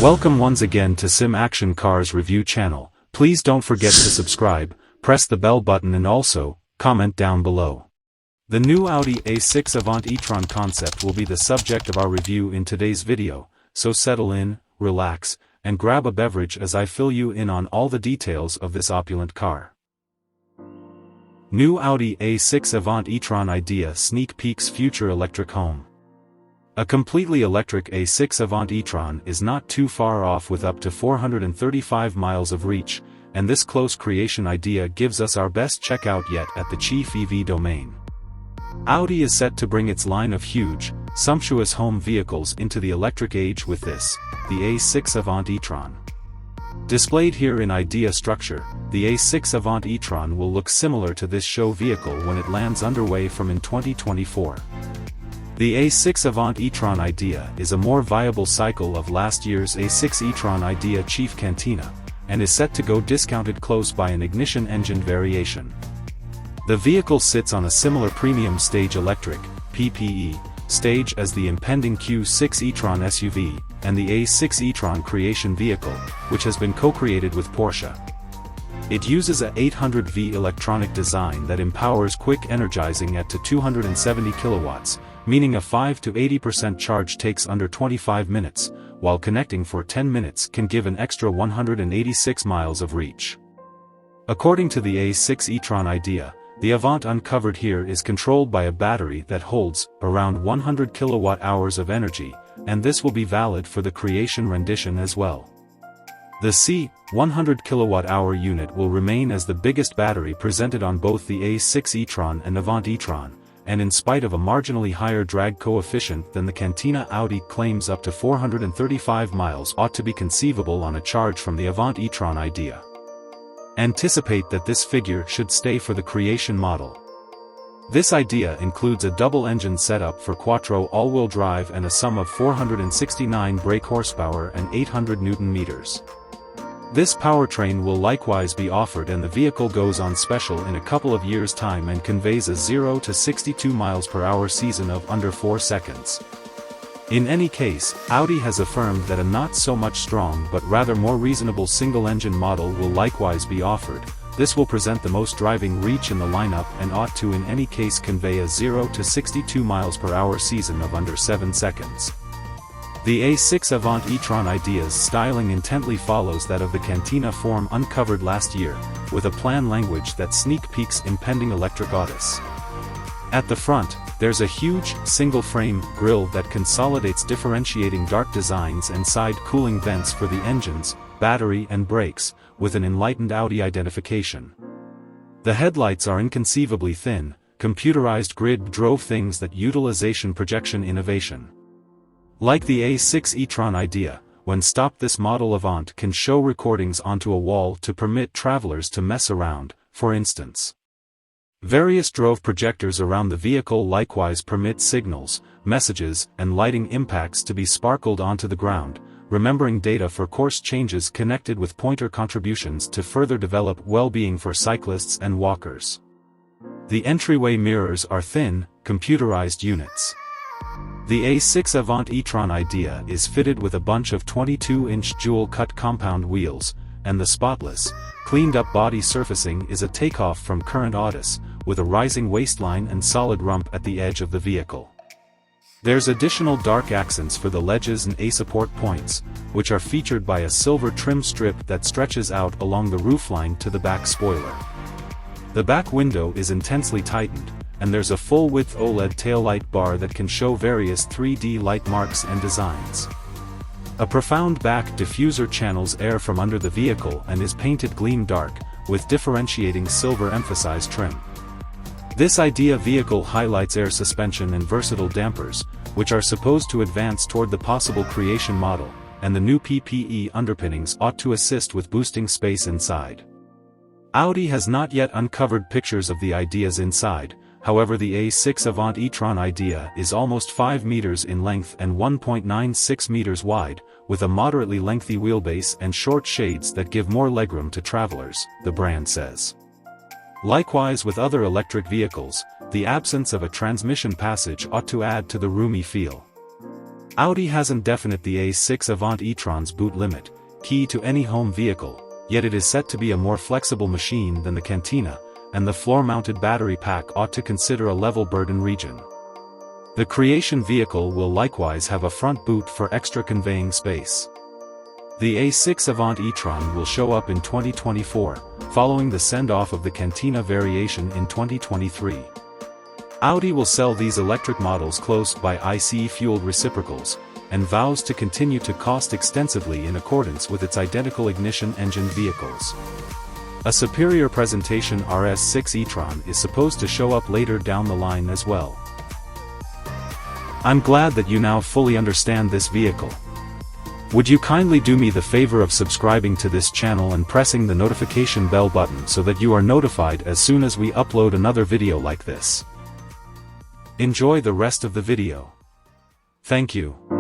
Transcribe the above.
Welcome once again to Sim Action Cars Review channel. Please don't forget to subscribe, press the bell button and also, comment down below. The new Audi A6 Avant E-Tron concept will be the subject of our review in today's video, so settle in, relax, and grab a beverage as I fill you in on all the details of this opulent car. New Audi A6 Avant E-Tron Idea Sneak Peeks Future Electric Home. A completely electric A6 Avant E-Tron is not too far off with up to 435 miles of reach, and this close creation idea gives us our best checkout yet at the chief EV domain. Audi is set to bring its line of huge, sumptuous home vehicles into the electric age with this, the A6 Avant E-Tron. Displayed here in idea structure, the A6 Avant E-Tron will look similar to this show vehicle when it lands underway from in 2024. The A6 Avant E-Tron Idea is a more viable cycle of last year's A6 E-Tron Idea Chief Cantina, and is set to go discounted close by an ignition engine variation. The vehicle sits on a similar premium stage electric, PPE, stage as the impending Q6 E-Tron SUV, and the A6 E-Tron Creation vehicle, which has been co-created with Porsche. It uses a 800V electronic design that empowers quick energizing at to 270 kilowatts, meaning a 5 to 80% charge takes under 25 minutes, while connecting for 10 minutes can give an extra 186 miles of reach. According to the A6 E-Tron Idea, the Avant uncovered here is controlled by a battery that holds around 100 kilowatt-hours of energy, and this will be valid for the Creation rendition as well. The C100 kilowatt-hour unit will remain as the biggest battery presented on both the A6 E-Tron and Avant E-Tron, and in spite of a marginally higher drag coefficient than the Cantina, Audi claims up to 435 miles ought to be conceivable on a charge from the Avant E-Tron Idea. Anticipate that this figure should stay for the Creation model. This idea includes a double-engine setup for quattro all-wheel drive and a sum of 469 brake horsepower and 800 Newton-meters. This powertrain will likewise be offered, and the vehicle goes on special in a couple of years' time and conveys a 0 to 62 miles per hour season of under 4 seconds. In any case, Audi has affirmed that a not so much strong but rather more reasonable single-engine model will likewise be offered. This will present the most driving reach in the lineup and ought to in any case convey a 0 to 62 miles per hour season of under 7 seconds. The A6 Avant E-Tron Idea's styling intently follows that of the Cantina form uncovered last year, with a plan language that sneak peeks impending electric Autos. At the front, there's a huge, single-frame grille that consolidates differentiating dark designs and side cooling vents for the engines, battery and brakes, with an enlightened Audi identification. The headlights are inconceivably thin, computerized grid drove things that utilization projection innovation. Like the A6 E-Tron Idea, when stopped this model Avant can show recordings onto a wall to permit travelers to mess around, for instance. Various drove projectors around the vehicle likewise permit signals, messages, and lighting impacts to be sparkled onto the ground, remembering data for course changes connected with pointer contributions to further develop well-being for cyclists and walkers. The entryway mirrors are thin, computerized units. The A6 Avant E-Tron Idea is fitted with a bunch of 22-inch jewel-cut compound wheels, and the spotless, cleaned-up body surfacing is a takeoff from current Autos, with a rising waistline and solid rump at the edge of the vehicle. There's additional dark accents for the ledges and A-support points, which are featured by a silver trim strip that stretches out along the roofline to the back spoiler. The back window is intensely tightened, and there's a full-width OLED taillight bar that can show various 3D light marks and designs. A profound back diffuser channels air from under the vehicle and is painted gleam dark, with differentiating silver emphasized trim. This Idea vehicle highlights air suspension and versatile dampers, which are supposed to advance toward the possible Creation model, and the new PPE underpinnings ought to assist with boosting space inside. Audi has not yet uncovered pictures of the Idea's inside. However, the A6 Avant E-Tron Idea is almost 5 meters in length and 1.96 meters wide, with a moderately lengthy wheelbase and short shades that give more legroom to travelers, the brand says. Likewise with other electric vehicles, the absence of a transmission passage ought to add to the roomy feel. Audi hasn't defined the A6 Avant E-Tron's boot limit, key to any home vehicle, yet it is set to be a more flexible machine than the Cantina, and the floor-mounted battery pack ought to consider a level burden region. The Creation vehicle will likewise have a front boot for extra conveying space. The A6 Avant E-Tron will show up in 2024, following the send-off of the Cantina variation in 2023. Audi will sell these electric models close by ICE-fueled reciprocals, and vows to continue to cost extensively in accordance with its identical ignition engine vehicles. A superior presentation RS6 e-tron is supposed to show up later down the line as well. I'm glad that you now fully understand this vehicle. Would you kindly do me the favor of subscribing to this channel and pressing the notification bell button so that you are notified as soon as we upload another video like this. Enjoy the rest of the video. Thank you.